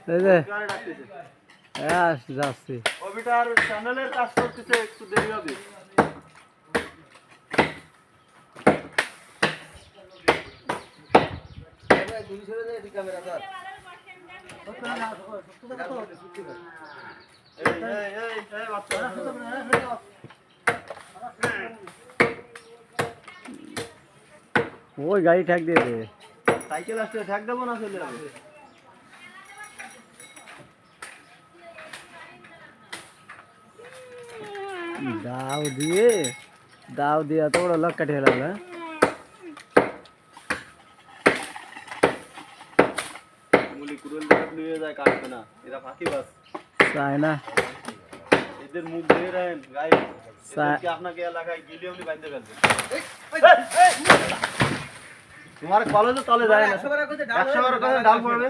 এই যে যাচ্ছি ওবিটার চ্যানেলের কাজ করতেছে একটু দেরি হবে ওই গাড়ি ঠেক দিয়ে দে সাইকেল আসলে ঠেক দেবো না চলে যাবে দাও দিয়ে তো বড় লক্কা ঠেলা হলো মুলি কুড়ুল ধরে নিয়ে যায় কাটবে না এরা ফাঁকি বাস চাই না এদের মুখ ধরে রাখেন গাই এদেরকে আপনাকে এলাকায় গিলে উনি বাইতে ফেলবেন তোমার কলেজে তলে যায় না 100 টাকা ডাল পড়বে